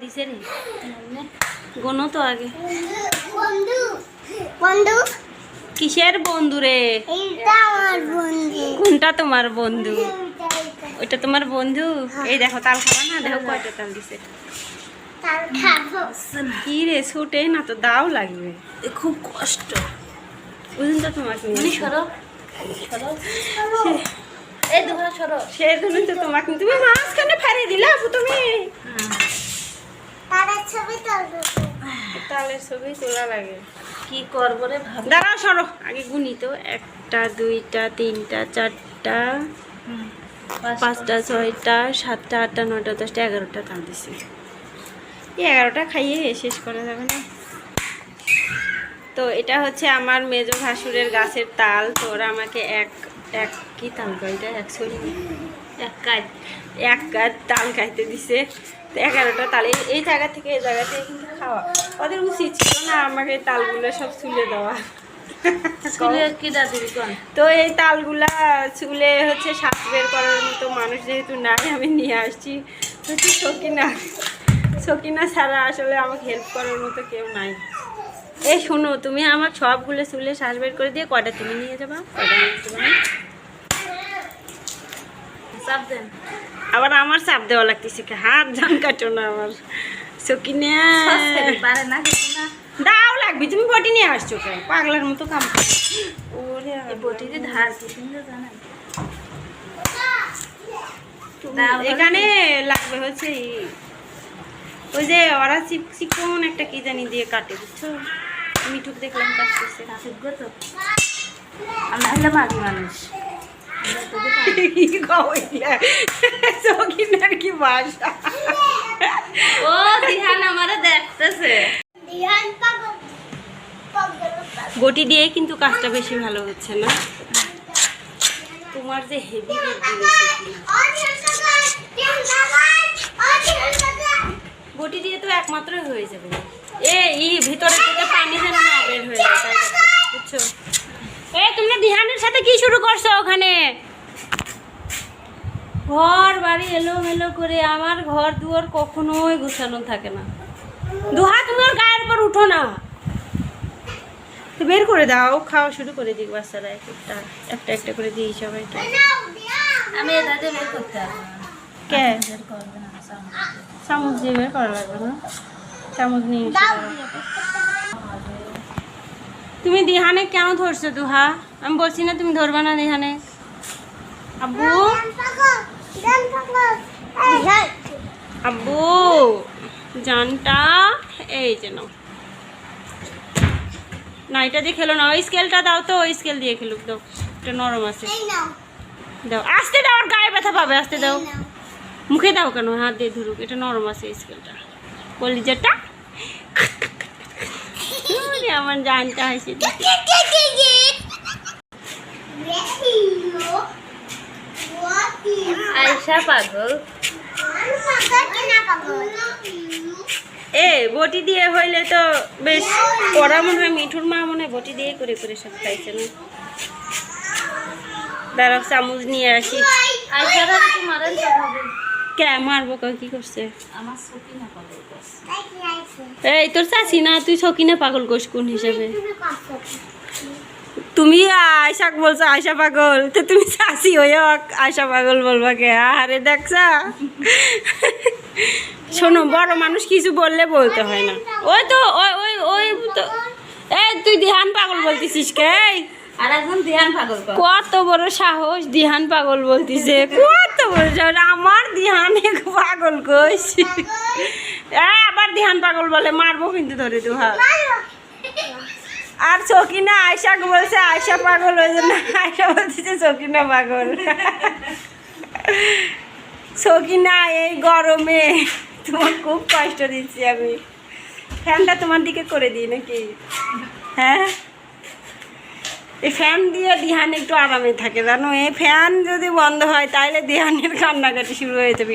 দিছে রে গোনো তো আগে বন্ধু বন্ধু কিসের বন্ধু রে? এইটা আমার বন্ধু। কোনটা তোমার বন্ধু? ওইটা তোমার বন্ধু? এই দেখো তাল খাবা না? দেখো কয়টা তাল দিছে। তার খাবো কি রে ছুটে না তো দাও লাগবে, খুব কষ্ট বুঝুন তো তোমাকে সরো সরো এই দুপুরে সরো সেজন্য তো তোমাকে তুমি মাঝখানে ফারিয়ে দিলা তুমি। তার ছবি তুলবো। তালের ছবি তোলা লাগে। কি করবো রে ভাবি। দাঁড়াও সরো আগে গুনি তো, 1টা 2টা 3টা 4টা 5টা 6টা 7টা 8টা 9টা 10টা 11টা তাল দিছি। এই 11টা খাইয়ে শেষ করা যাবে না। তো এটা হচ্ছে আমার মেজো ভাসুরের গাছের তাল। তো ওরা আমাকে এক কি তাল গাইটা এক কাজ তাল খাইতে দিছে। তো 11টা তাল এই জায়গা থেকে এই জায়গা থেকে কিন্তু খাওয়া ওদের উচিত ছিল না আমাকে তালগুলো সব চুলে দেওয়া। স্কুলে কি দাদি কোন তো এই তালগুলা চুলে হচ্ছে শ্বাস বের করার মতো মানুষ যেহেতু নাই, আমি নিয়ে আসছি হচ্ছে সকিনা ছাড়া আসলে আমাকে হেল্প করার মতো কেউ নাই। এই শোনো, তুমি আমার সবগুলো চুলে শ্বাস বের করে দিয়ে কয়টা তুমি নিয়ে যাবা, কয়টা নিয়ে যাবা? চাপ দেন আবার আমার চাপ দেওয়া লাগতেছে, হাত জান কাটো না আমার সকিনা। পারে না কিছু না দাও লাগবে, তুমি বটি নিয়ে আসছো কেন পাগলার মতো কাম করো। ওরে এই বটিতে ধার কি সুন্দর জানেন। এখানে লাগবে হচ্ছে ওই যে ওরা চিকন একটা কি জানি দিয়ে কাটে, বুঝছো? মিঠুক দেখলাম কাটতেছে। যোগ্য তো আমি হলে মাঝি মানুষ সকিনার কি বাসা! ও দিহান আমারে দেখতেছে। দিহান পাগল পাগল বটি দিয়ে কিন্তু কাজটা বেশি ভালো হচ্ছে না। তোমার যে হেভি বটি দিয়ে তো একমাত্রই হয়ে যাবে। এই ভিতরের থেকে পানি যেন না বের হয়ে যায়, তাই দেখো, বুঝছো? তোমরা দিহানের সাথে কি শুরু করছো ওখানে? ঘর বাড়ি এলোমেলো করে, আমার ঘর দুয়ার কখনোই গুছানো থাকে না। দুহা তুমি ওর গায়ের উপর উঠো না, বের করে দাও, খাওয়া শুরু করে দিক বাচ্চারা একটা একটা করে দিই সবাইকে। আমি এটা দিয়ে বের করতে পারবো না। কে বের করবে না চামচ দিয়ে বের করা লাগবে না? চামচ নিয়ে এসো। তুমি দিহানে কেন ধরছো দুহা? আমি বলছি না তুমি ধরবা না দিহানে। আব্বু আব্বু জানটা এই যে নাও না, এটা দিয়ে খেলো না, ওই স্কেলটা দাও তো, ওই স্কেল দিয়ে খেলুক দাও, এটা নরম আছে। দাও আস্তে দাও, ওর গায়ে ব্যথা পাবে, আস্তে দাও। মুখে দাও কেন, হাত দিয়ে ধরুক, এটা নরম আছে স্কেলটা। কলিজাটা আমার জানটা হাসি আয়শা পাগল বটি দিয়ে হইলে তো বেশ। ওরা মনে হয় মিঠুর মা মনে হয় বটি দিয়ে করে করে সব খাইছে না। দাঁড়াও চামচ নিয়ে আসি। আয়শারা কি মারেন তো ভাবি কে মারবো, কি করছে? আমার সকি না পাগল করছে। এই তোর চাচি না, তুই সকিনা পাগল কোস কোন হিসাবে? তুমি আয়সা বলছো আয়সা পাগল, তো তুমি চাচি হয়ে আয়সা পাগল বলবা কে? আরে দেখছা, শোনো বড় মানুষ কিছু বললে বলতে হয় না। ওই তো ওই তো তুই দিহান পাগল বলতেছিস কে? আর একজন দিহান পাগল করে। কত বড় সাহস, দিহান পাগল বলতিছে, কত বড় সাহস! আমার দিহানে পাগল কইস, আবার দিহান পাগল বলে, মারবো কিন্তু ধরে দুহা। আর সকিনা আয়শাকে বলছে আয়শা পাগল, ওই জন্য আয়শা বলতেছে সকিনা পাগল। সকিনা এই গরমে তোমার খুব কষ্ট দিচ্ছি আমি। ফ্যানটা তোমার দিকে করে দিই নাকি? হ্যাঁ, এই ফ্যান দিয়ে দিহান একটু আরামে থাকে, জানো? এই ফ্যান যদি বন্ধ হয় তাহলে দিহানের কান্নাকাটি শুরু হয়ে যাবে।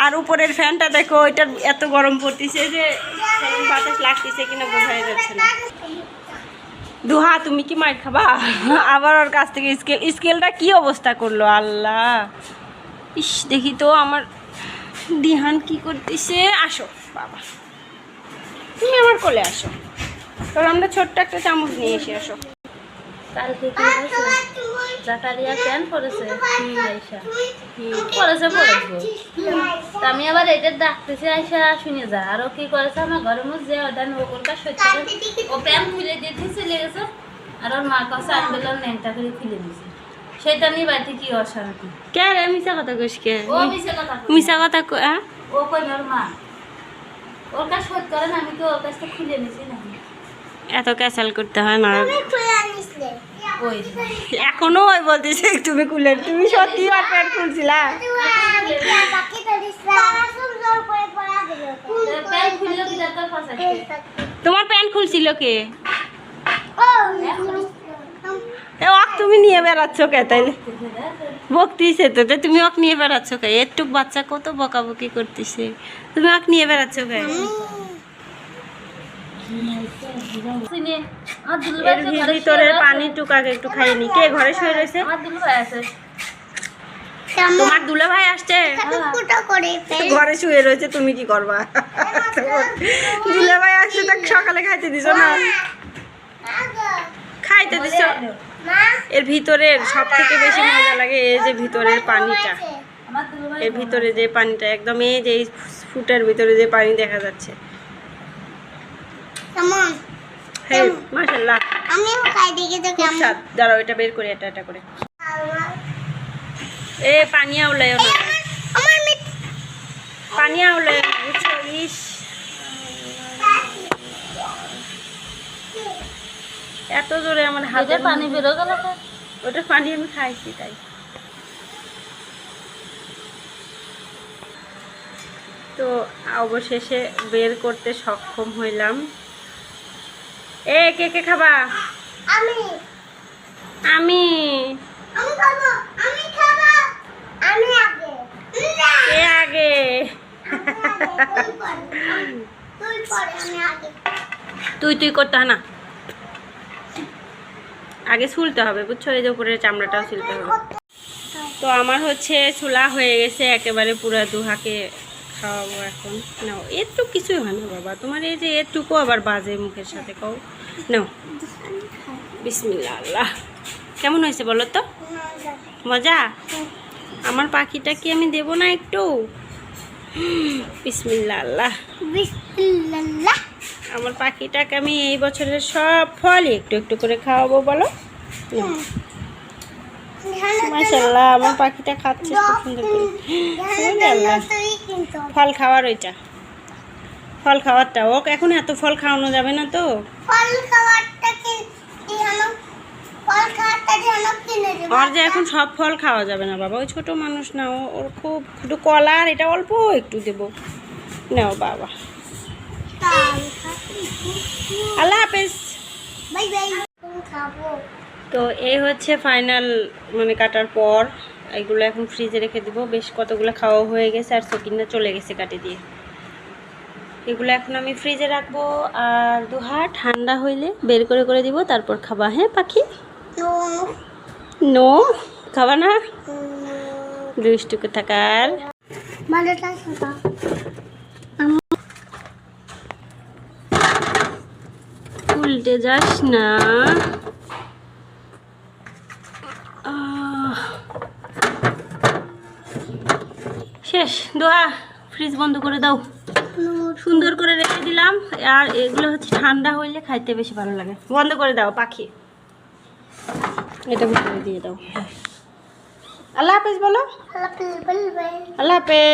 আর উপরের ফ্যানটা দেখো, ওইটার এত গরম পড়তেছে যে বাতাস লাগতেছে কিনা বোঝা যাচ্ছে না। দুহা তুমি কি মার খাবা? আবার ওর কাছ থেকে স্কেলটা কি অবস্থা করলো আল্লাহ! ইস দেখি তো আমার দিহান কি করতেছে? আসো বাবা, তুমি আমার কোলে আসো। তোর আমরা ছোট্ট একটা চামচ নিয়ে এসে আসো। কালকে কি হয়েছে? জাকারিয়া প্যান পরেছে আইসা পরেছে তা আমি আবার এটা ডাকতেছি আইসা শুনে যা। আর ও কি করেছে, আমার ঘরের মধ্যে ওদান ওটা সত্যি ও প্যান খুলে দিয়েছে, চলে গেছে। আর ওর মার কাছে আনবেলাম ন্যাংটা করে খুলে দিয়েছে। সেটা নিয়ে বাড়িতে কি অশান্তি। কে রে মিশা কথা কইস কে? ও মিশে কথা কয়। মিশা কথা হ্যাঁ? ও কই ওর মা ওর কাছে শোধ করে না, আমি তো ওর কাছ থেকে খুলে নিছি না। এত ক্যাসাল করতে হয় না। তুমি খুলে আনিসলে ওই এখনো ওই বলতেছে তুমি খুলে, তুমি সত্যি আর প্যান্ট খুলছিলা? বাকি তো দিছলা তারা সুন্দর করে পড়া দিল প্যান খুললো কি দরকার ফাঁসাচ্ছে? তোমার প্যান্ট খুলছিল কে? ও এ অক তুমি নিয়ে বেড়াচ্ছ কে? তাইলে বকতিছে তো, তো তুমি অক নিয়ে বেড়াচ্ছ কে? একটু বাচ্চা কত বকাবকি করতেছে, তুমি অক নিয়ে বেড়াচ্ছ কে? চিনি আমার দুলভাই এর ভিতরে পানি টুকাকে একটু খাইয়ে নি। কে ঘরে শুয়ে রয়েছে? আমার দুলভাই আছে। তোমার দুলা ভাই আসছে? ফুটো করে ফেল ঘরে শুয়ে রয়েছে, তুমি কি করবা? দুলা ভাই আসছে, তাক সকালে খাইতে দিছো না? খাইতে দিছো? মা এর ভিতরের সব থেকে বেশি মজা লাগে এই যে ভিতরের পানিটা, আমার দুলভাই এর ভিতরে যে পানিটা একদম এই যে এই ফুটের ভিতরে যে পানি দেখা যাচ্ছে। কেমন হ্যাঁ মাশাআল্লাহ, আমিও খাই দেখি তো খুব কেমন স্বাদ। দাঁড়াও এটা বের করে, এটা করে। এ পানি আউলায় না, আমার মিট পানি আউলায় বুঝছো? ইস এত জোরে আমার হাতে হাতে পানি বেরো গেল। ওটা পানি আমি খাইছি তাই। তো অবশেষে বের করতে সক্ষম হইলাম। এ কে কে খাবা? আমি আমি। আমি খাবো আমি খাবো আমি আগে কে আগে? তুই পরে আমি আগে তুই তুই করতে হয় না, আগে ছুলতে হবে বুঝছো, এই যে উপরের চামড়াটাও ছুলতে হবে। তো আমার হচ্ছে ছুলা হয়ে গেছে একেবারে, পুরো দুহাকে খাওয়াবো এখন। নাও একটু কিছুই হয় না বাবা, তোমার এই যে এটুকু আবার বাজে মুখের সাথে কও। নাও বিসমিল্লাহ আল্লাহ। কেমন হয়েছে বলো তো? মজা? আমার পাখিটা কি আমি দেবো না একটু? বিসমিল্লাহ আল্লাহ। বিসমিল্লাহ আমার পাখিটাকে আমি এই বছরের সব ফল একটু একটু করে খাওয়াবো বলো। নাও। মাশাআল্লাহ আমার পাখিটা খাচ্ছে খুব সুন্দর করে। আল্লাহ। তুই কিন্তু ফল খাওয়ার ওইটা, ফল খাওয়ারটা। ওকে এখন এত ফল খাওয়ানো যাবে না তো। ফল খাওয়াটা কি হলো ফল খাওয়াটা কি হলো কিনে দেব আর যে এখন সব ফল খাওয়া যাবে না বাবা, ওই ছোট মানুষ না, ওর খুব একটু কলা আর এটা অল্প একটু দেবো। নাও বাবা, আল্লাহ হাফেজ। বাই বাই খাবো তো এই হচ্ছে ফাইনাল, মানে কাটার পর এগুলো এখন ফ্রিজে রেখে দিব। বেশ কতগুলো খাওয়া হয়ে গেছে আর সকিনা চলে গেছে কাটে দিয়ে। এগুলো এখন আমি ফ্রিজে রাখবো, আর দুহা ঠান্ডা হইলে বের করে করে দিব, তারপর খাবা। হ্যাঁ পাখি? নো খাবা না, দুষ্টুকে থাকার। মালাটা খাবা উল্টে যাস না। শেষ দোয়া, ফ্রিজ বন্ধ করে দাও। সুন্দর করে রেখে দিলাম, আর এগুলো হচ্ছে ঠান্ডা হইলে খাইতে বেশি ভালো লাগে। বন্ধ করে দাও পাখি, এটা ভিতরে দিয়ে দাও। আল্লাহ হাফেজ বলো। বাই বাই আল্লাহ হাফেজ।